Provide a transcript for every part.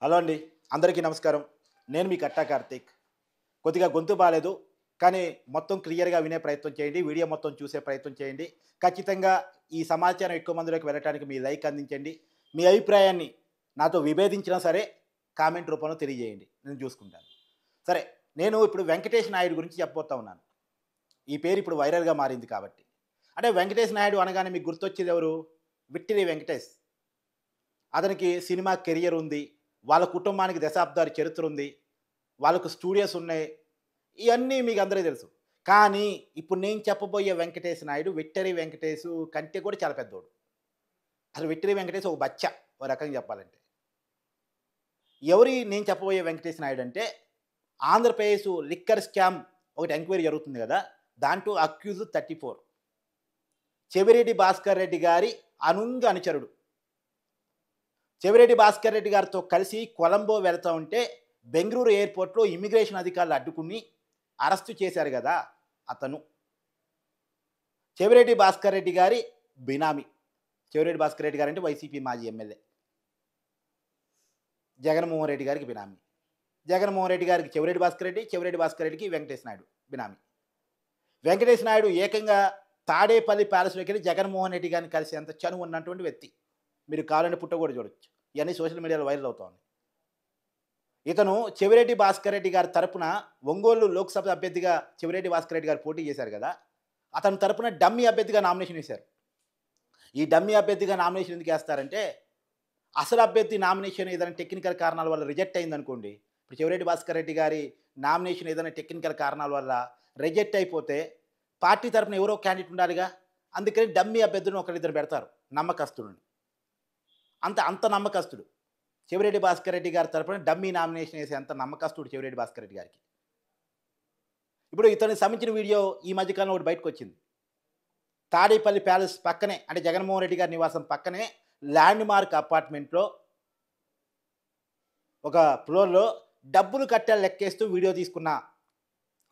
Hello అండి. అందరికీ నమస్కారం. నేను మీ కట్టా కార్తీక్. కొద్దిగా గొంతు బాలేదు. కానీ మొత్తం క్లియర్‌గా వినే ప్రయత్నం చేయండి. వీడియో మొత్తం చూసే ప్రయత్నం చేయండి. ఖచ్చితంగా ఈ సమాచారం ఎక్కువ మందిలోకి వెళ్ళటానికి మీ లైక్ అందించండి. మీ అభిప్రాయాన్ని నాతో విభేదించినా సరే కామెంట్ రూపంలో తెలియజేయండి. నేను చూసుకుంటాను. సరే, నేను ఇప్పుడు వెంకటేష్ నాయుడు గురించి చెప్పబోతా ఉన్నాను. ఈ పేరు ఇప్పుడు వైరల్‌గా మారింది కాబట్టి. అంటే వెంకటేష్ నాయుడు అనగానే మీకు గుర్తొచ్చేది ఎవరు? విట్టిరి వెంకటేష్. అతనికి సినిమా కెరియర్ ఉంది. వాళ్ళ కుటుంబానికి దశాబ్దాల చరిత్ర ఉంది. వాళ్ళకు స్టూడియోస్ ఉన్నాయి. ఇయన్నీ మీకు అందరికీ తెలుసు. కానీ ఇప్పుడు నేను చెప్పబోయే వెంకటేష్ నాయుడు విక్టరీ వెంకటేషు కంటే కూడా చాలా పెద్దోడు. అసలు విక్టరీ వెంకటేష్ ఒక బచ్చా ఓ రకంగా చెప్పాలంటే. నేను చెప్పబోయే వెంకటేష్ నాయుడు అంటే ఆంధ్రప్రదేశ్ లిక్కర్ స్కామ్ ఒకటి ఎంక్వైరీ జరుగుతుంది కదా! దాంట్లో అక్యూజ్డ్ 34. చెవిరెడ్డి భాస్కర్ రెడ్డి గారి అనుచరుడు. చెవిరెడ్డి భాస్కర్ రెడ్డి గారితో కలిసి కొలంబో వెళ్తా ఉంటే బెంగుళూరు ఎయిర్‌పోర్ట్‌లో ఇమ్మిగ్రేషన్ అధికారులు అడ్డుకుని అరెస్టు చేశారు గదా! అతను. చెవిరెడ్డి భాస్కర్ రెడ్డి గారి బినామీ. చెవిరెడ్డి భాస్కర్ రెడ్డి గారంటే వైసీపీ మాజీ ఎమ్మెల్యే. జగన్మోహన్ రెడ్డి గారికి బినామీ. జగన్మోహన్ రెడ్డి గారికి చెవిరెడ్డి భాస్కర్ రెడ్డి, చెవిరెడ్డి భాస్కర్ రెడ్డికి వెంకటేష్ నాయుడు బినామీ. వెంకటేష్ నాయుడు ఏకంగా తాడేపల్లి ప్యాలెస్‌లోకెళ్ళి జగన్మోహన్ రెడ్డి గారిని కలిసేంత చనువు ఉన్నటువంటి వ్యక్తి. మీరు కావాలంటే పుట్ట కూడా చూడొచ్చు. ఇయన్నీ సోషల్ మీడియాలో వైరల్ అవుతా ఉన్నాయి. ఇతను చెవిరెడ్డి భాస్కర్ రెడ్డి గారి తరపున ఒంగోలు లోక్సభ అభ్యర్థిగా చెవిరెడ్డి భాస్కర్ రెడ్డి గారు పోటీ చేశారు కదా! అతని తరపున డమ్మీ అభ్యర్థిగా నామినేషన్ వేశారు. ఈ డమ్మీ అభ్యర్థిగా నామినేషన్ ఎందుకు ఏస్తారంటే, అసలు అభ్యర్థి నామినేషన్ ఏదైనా టెక్నికల్ కారణాల వల్ల రిజెక్ట్ అయిందనుకోండి, ఇప్పుడు చెవిరెడ్డి భాస్కర్ రెడ్డి గారి నామినేషన్ ఏదైనా టెక్నికల్ కారణాల వల్ల రిజెక్ట్ అయిపోతే, పార్టీ తరపున ఎవరో క్యాండిడేట్ ఉండాలిగా. అందుకని డమ్మీ అభ్యర్థులను ఒకరిద్దరు పెడతారు, నమ్మకస్తులని. అంత నమ్మకస్తుడు. చెవిరెడ్డి భాస్కర్ రెడ్డి గారి తరపున డమ్మీ నామినేషన్ వేసే అంత నమ్మకస్తుడు చెవిరెడ్డి భాస్కర్ రెడ్డి గారికి. ఇప్పుడు ఇతనికి సంబంధించిన వీడియో ఈ మధ్యకాలంలో ఒకటి బయటకొచ్చింది. తాడేపల్లి ప్యాలెస్ పక్కనే, అంటే జగన్మోహన్ రెడ్డి గారి నివాసం పక్కనే ల్యాండ్ మార్క్ అపార్ట్మెంట్‌లో ఒక ఫ్లోర్‌లో డబ్బులు కట్టాలు లెక్కేస్తూ వీడియో తీసుకున్న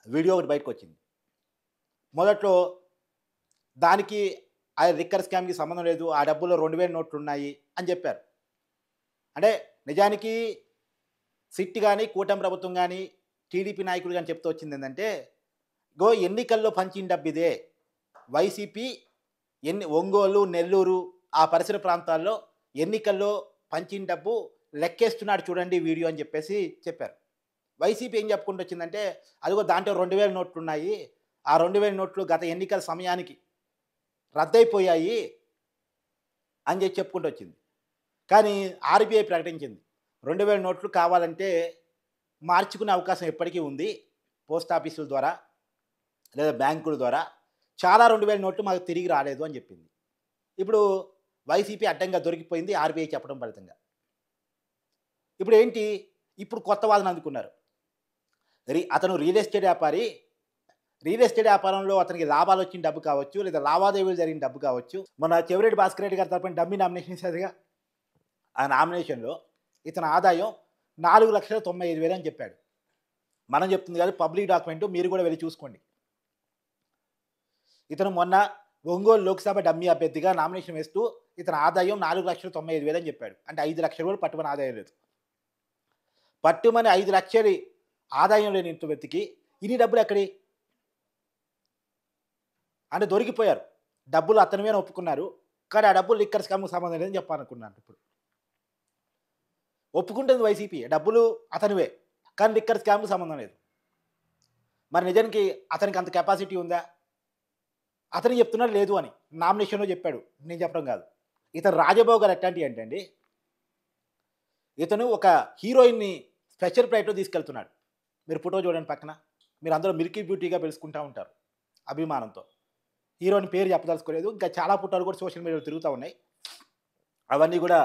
వీడియో ఒకటి బయటకొచ్చింది. మొదట్లో దానికి ఆ లిక్కర్ స్కామ్‌కి సంబంధం లేదు. ఆ డబ్బుల్లో 2000 నోట్లున్నాయి అని చెప్పారు. అంటే నిజానికి సిట్ గాని, కూటమి ప్రభుత్వం గాని, టీడీపీ నాయకులు గాని చెప్తూ వచ్చిందేందంటే, ఎన్నికల్లో పంచిన డబ్బిదే. వైసీపీ ఒంగోలు, నెల్లూరు ఆ పరిసర ప్రాంతాల్లో ఎన్నికల్లో పంచిన డబ్బు లెక్కేస్తున్నాడు చూడండి వీడియో అని చెప్పేసి చెప్పారు. వైసీపీ ఏం చెప్పుకుంటూ వచ్చిందంటే, అదిగో దాంట్లో 2000 నోట్లున్నాయి. ఆ 2000 నోట్లు గత ఎన్నికల సమయానికి రద్దయిపోయాయి అని చెప్పుకుంటూ వచ్చింది. కానీ ఆర్‌బీఐ ప్రకటించింది, 2000 నోట్లు కావాలంటే మార్చుకునే అవకాశం ఎప్పటికీ ఉంది. పోస్ట్ ఆఫీసుల ద్వారా లేదా బ్యాంకుల ద్వారా. చాలా 2000 నోట్లు మాకు తిరిగి రాలేదు అని చెప్పింది. ఇప్పుడు వైసీపీ అడ్డంగా దొరికిపోయింది ఆర్‌బీఐ చెప్పడం ఫలితంగా. ఇప్పుడు ఏంటి? ఇప్పుడు కొత్త వాదన అందుకున్నారు. అతను రియల్ ఎస్టేట్ వ్యాపారి. రియల్ ఎస్టేట్ వ్యాపారంలో అతనికి లాభాలు వచ్చిన డబ్బు కావచ్చు, లేదా లావాదేవీలు జరిగిన డబ్బు కావచ్చు. మొన్న చెవిరెడ్డి భాస్కర్ రెడ్డి గారి తరపున డమ్మీ నామినేషన్ వేశారుగా. ఆ నామినేషన్‌లో ఇతని ఆదాయం 4,95,000 అని చెప్పాడు. మనం చెప్తుంది కాదు, పబ్లిక్ డాక్యుమెంట్, మీరు కూడా వెళ్లి చూసుకోండి. ఇతను మొన్న ఒంగోలు లోక్సభ డమ్మీ అభ్యర్థిగా నామినేషన్ వేస్తూ ఇతని ఆదాయం 4,95,000 అని చెప్పాడు. అంటే 5,00,000 కూడా పట్టుమని ఆదాయం లేదు. పట్టుమని 5,00,000 ఆదాయం లేని ఇంత వ్యక్తికి ఇన్ని డబ్బులు ఎక్కడి? అంటే దొరికిపోయారు. డబ్బులు అతనివే ఒప్పుకున్నారు. కానీ ఆ డబ్బులు లిక్కర్ స్కామ్‌కి సంబంధం లేదని చెప్పాలనుకున్నాను ఇప్పుడు. ఒప్పుకుంటుంది వైసీపీ. డబ్బులు అతనివే. కానీ లిక్కర్ స్కామ్‌కి సంబంధం లేదు. మరి నిజానికి అతనికి అంత కెపాసిటీ ఉందా? అతను చెప్తున్నాడు లేదు అని. నామినేషన్‌లో చెప్పాడు. నేను చెప్పడం కాదు. ఇతను రాజభోగాలు ఎట్లాంటివి అంటే అండి, ఇతను ఒక హీరోయిన్‌ని స్పెషల్ ఫ్లైట్‌లో తీసుకెళ్తున్నాడు. మీరు ఫోటో చూడండి పక్కన. మీరు అందరూ మిల్కీ బ్యూటీగా పిలుచుకుంటా ఉంటారు అభిమానంతో. హీరోయిన్ పేరు చెప్పదలుచుకోలేదు. ఇంకా చాలా ఫోటోలు కూడా సోషల్ మీడియాలో తిరుగుతూ ఉన్నాయి. అవన్నీ కూడా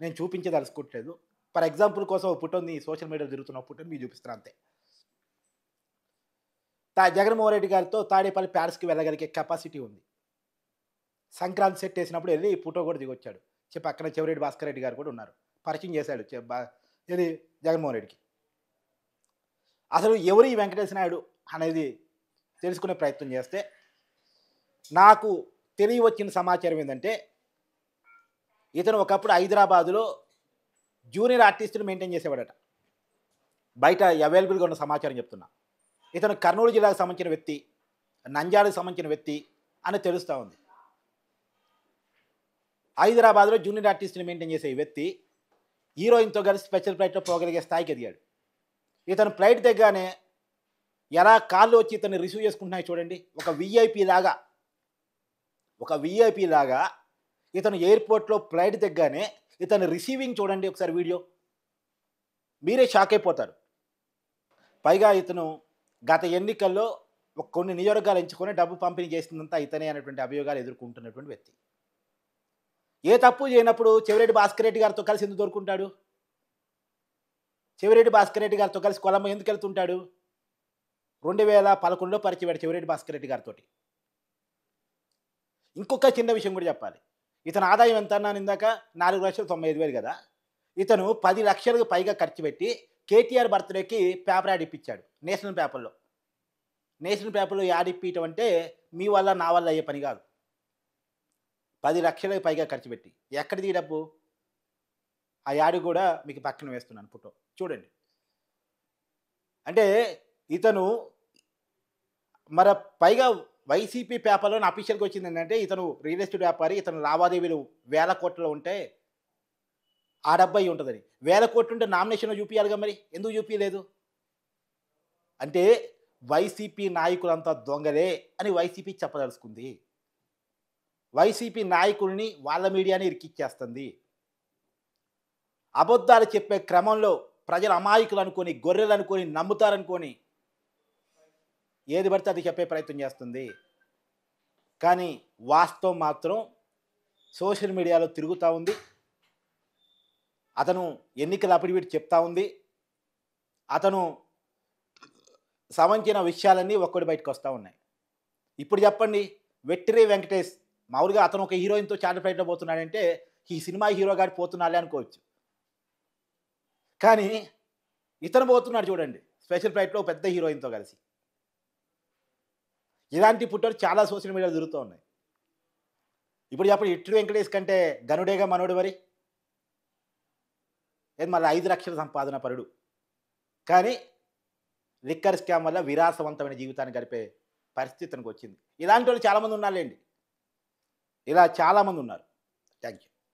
నేను చూపించదలుచుకోవట్లేదు. ఫర్ ఎగ్జాంపుల్ కోసం ఒక ఫోటోని సోషల్ మీడియాలో తిరుగుతున్న ఫోటోని మీకు చూపిస్తాను అంతే. జగన్మోహన్ రెడ్డి గారితో తాడేపల్లి ప్యాలెస్‌కి వెళ్ళగలిగే కెపాసిటీ ఉంది. సంక్రాంతి సెట్ వేసినప్పుడు వెళ్ళి ఈ ఫోటో కూడా దిగొచ్చాడు. పక్కన చెవిరెడ్డి భాస్కర్ రెడ్డి గారు కూడా ఉన్నారు. పరిచయం చేశాడు ఏది జగన్మోహన్ రెడ్డికి. అసలు ఎవరు ఈ వెంకటేష్ నాయుడు అనేది తెలుసుకునే ప్రయత్నం చేస్తే, నాకు తెలియవచ్చిన సమాచారం ఏంటంటే, ఇతను ఒకప్పుడు హైదరాబాదులో జూనియర్ ఆర్టిస్టులు మెయింటైన్ చేసేవాడట. బయట అవైలబుల్గా ఉన్న సమాచారం చెప్తున్నా. ఇతను కర్నూలు జిల్లాకు సంబంధించిన వ్యక్తి, నంద్యాలకు సంబంధించిన వ్యక్తి అని తెలుస్తూ ఉంది. హైదరాబాద్లో జూనియర్ ఆర్టిస్ట్ని మెయింటైన్ చేసే ఈ వ్యక్తి హీరోయిన్తో కలిసి స్పెషల్ ఫ్లైట్లో పోగలిగే స్థాయికి ఎదిగాడు. ఇతను ఫ్లైట్ దిగ్గానే ఎలా కాళ్ళు వచ్చి ఇతన్ని రిసీవ్ చేసుకుంటున్నాయి చూడండి. ఒక విఐపి లాగా ఇతను ఎయిర్పోర్ట్లో ఫ్లైట్ దిగ్గానే ఇతను రిసీవింగ్ చూడండి ఒకసారి వీడియో, మీరే షాక్ అయిపోతారు. పైగా ఇతను గత ఎన్నికల్లో కొన్ని నియోజకవర్గాలు ఎంచుకొని డబ్బు పంపిణీ చేసిందంతా ఇతనే అనేటువంటి అభియోగాలు ఎదుర్కొంటున్నటువంటి వ్యక్తి. ఏ తప్పు చేయనప్పుడు చెవిరెడ్డి భాస్కర్ రెడ్డి గారితో కలిసి ఎందుకు దొరుకుంటాడు? చెవిరెడ్డి భాస్కర్ రెడ్డి గారితో కలిసి కొలంబో ఎందుకు వెళ్తుంటాడు? 2011లో పరిచయం చెవిరెడ్డి భాస్కర్ రెడ్డి గారితో. ఇంకొక చిన్న విషయం కూడా చెప్పాలి. ఇతను ఆదాయం ఎంత అన్నాను ఇందాక, 4,95,000 కదా. ఇతను 10 లక్షలకు పైగా ఖర్చు పెట్టి కేటీఆర్ బర్త్డేకి పేపర్ యాడ్ ఇప్పించాడు నేషనల్ పేపర్లో. నేషనల్ పేపర్లో యాడ్ ఇప్పించడం అంటే మీ వల్ల నా వల్ల అయ్యే పని కాదు. 10 లక్షలకు పైగా ఖర్చు పెట్టి ఎక్కడిది డబ్బు? ఆ యాడ్ కూడా మీకు పక్కన వేస్తున్నాను ఫోటో చూడండి. అంటే ఇతను మరి పైగా వైసీపీ పేపర్లో అఫీషియల్గా వచ్చింది ఏంటంటే ఇతను రియల్ ఎస్టేట్ వ్యాపారి, ఇతను లావాదేవీలు 1000 కోట్లలో ఉంటే ఆ డబ్బు అయి ఉంటుందని. 1000 కోట్లు ఉంటే నామినేషన్లో చూపించాలిగా, మరి ఎందుకు చూపించలేదు? అంటే వైసీపీ నాయకులంతా దొంగలే అని వైసీపీ చెప్పదలుచుకుంది. వైసీపీ నాయకుల్ని వాళ్ళ మీడియాని ఇరికిచ్చేస్తుంది. అబద్ధాలు చెప్పే క్రమంలో ప్రజలు అమాయకులు అనుకొని, గొర్రెలు అనుకొని, నమ్ముతారనుకొని ఏది పడితే అది చెప్పే ప్రయత్నం చేస్తుంది. కానీ వాస్తవం మాత్రం సోషల్ మీడియాలో తిరుగుతూ ఉంది. అతను ఎన్నికల అఫిడవిట్ చెప్తా ఉంది. అతను సంబంధించిన విషయాలన్నీ ఒక్కటి బయటకు వస్తూ ఉన్నాయి. ఇప్పుడు చెప్పండి, వెట్టిరి వెంకటేష్ మామూలుగా అతను ఒక హీరోయిన్తో చార్టర్ ఫ్లైట్లో పోతున్నాడంటే ఈ సినిమా హీరో గారు పోతున్నాడే అనుకోవచ్చు. కానీ ఇతను పోతున్నాడు చూడండి స్పెషల్ ఫ్లైట్లో పెద్ద హీరోయిన్తో కలిసి. ఇలాంటి పుట్టలు చాలా సోషల్ మీడియాలో తిరుగుతూ ఉన్నాయి. ఇప్పుడు చెప్పండి, వెట్టిరి వెంకటేష్ కంటే గనుడేగా మనోడు మరి. ఏది మళ్ళీ 5 లక్షల సంపాదన పరుడు. కానీ లిక్కర్ స్కామ్ వల్ల విలాసవంతమైన జీవితాన్ని గడిపే పరిస్థితికి వచ్చింది. ఇలాంటి వాళ్ళు చాలామంది ఉన్నారులేండి. ఇలా చాలామంది ఉన్నారు. Thank you.